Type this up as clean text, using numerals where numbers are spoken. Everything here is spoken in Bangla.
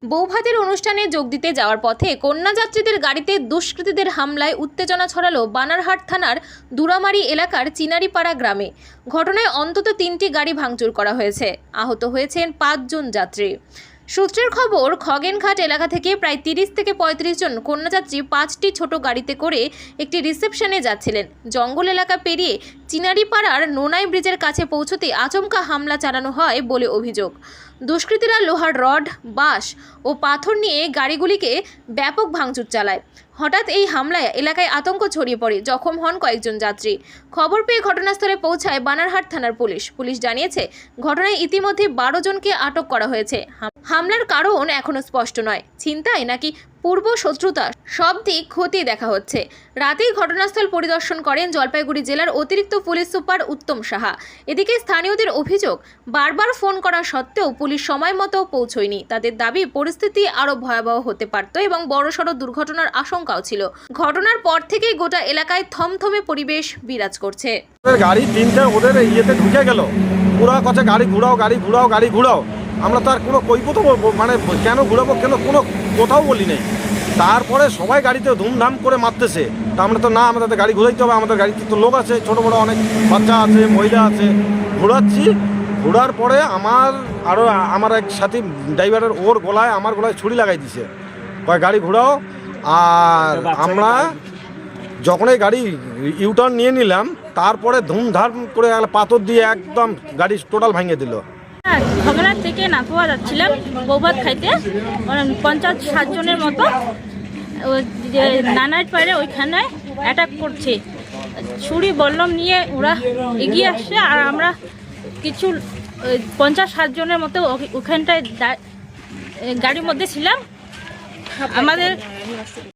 বৌভাতের অনুষ্ঠানে যোগ দিতে যাওয়ার পথে কন্যাযাত্রীদের গাড়িতে দুষ্কৃতীদের হামলায় উত্তেজনা ছড়ালো বানারহাট থানার দুরামারি এলাকার চিনারিপাড়া গ্রামে। ঘটনায় অন্তত 3টি গাড়ি ভাঙচুর করা হয়েছে। আহত হয়েছেন 5 জন যাত্রী। সূত্রের খবর, খগেনঘাট এলাকা থেকে প্রায় 30 থেকে 35 জন কন্যাযাত্রী 5টি ছোট গাড়িতে করে একটি রিসেপশনে যাচ্ছিলেন। জঙ্গল এলাকা পেরিয়ে চিনারিপাড়ার নোনাই ব্রিজের কাছে পৌঁছতে আচমকা হামলা চালানো হয় বলে অভিযোগ। দুষ্কৃতীরা লোহার রড, বাঁশ ও পাথর নিয়ে গাড়িগুলিকে ব্যাপক ভাঙচুর চালায়। হঠাৎ এই হামলায় এলাকায় আতঙ্ক ছড়িয়ে পড়ে, জখম হন কয়েকজন যাত্রী। খবর পেয়ে ঘটনাস্থলে পৌঁছায় বানারহাট থানার পুলিশ। পুলিশ জানিয়েছে, ঘটনায় ইতিমধ্যে 12 জনকে আটক করা হয়েছে। হামলার কারণ এখনো স্পষ্ট নয়। ছিনতাই নাকি পূর্ব শত্রুতা, সব দিক খতিয়ে দেখা হচ্ছে। রাতেই ঘটনাস্থল পরিদর্শন করেন জলপাইগুড়ি জেলার অতিরিক্ত পুলিশ সুপার উত্তম সাহা। এদিকে স্থানীয়দের অভিযোগ, বারবার ফোন করা সত্ত্বেও পুলিশ সময় মতো পৌঁছয়নি। তাদের দাবি, পরিস্থিতি আরও ভয়াবহ হতে পারত এবং বড়সড় দুর্ঘটনার আশঙ্কাও ছিল। ঘটনার পর থেকেই গোটা এলাকায় থমথমে পরিবেশ বিরাজ করছে। গাড়ি 3টে ওদের ইয়েতে ঢুকে গেল, পুরা কথা গাড়ি ঘুরাও, গাড়ি ঘুরাও, গাড়ি ঘুরাও। আমরা তো আর কোনো কৈফিয়ত মানে কেন ঘুরাবো, কেন কোনো কোথাও বলি নেই। তারপরে সবাই গাড়িতে ধুমধাম করে মারতেছে। তা আমরা তো না, আমাদের গাড়ি ঘুরাইতে হবে, আমাদের গাড়িতে তো লোক আছে, ছোটো বড়ো অনেক বাচ্চা আছে, মহিলা আছে। ঘোরাচ্ছি, ঘোরার পরে আমার এক সাথী ড্রাইভারের ওর গলায়, আমার গলায় ছুরি লাগাই দিছে, কয় গাড়ি ঘোরাও। আর আমরা যখন এই গাড়ি ইউটার্ন নিয়ে নিলাম, তারপরে ধুমধাম করে পাথর দিয়ে একদম গাড়ি টোটাল ভেঙে দিল। খগেনঘাট থেকে নাথুয়া যাচ্ছিলাম বৌভাত খাইতে, 50-60 জনের মতো নানার পাড়ে ওইখানে অ্যাটাক করছে। ছুরি বল্লম নিয়ে ওরা এগিয়ে আসছে, আর আমরা কিছু 50-60 জনের মতো ওখানটায় গাড়ির মধ্যে ছিলাম। আমাদের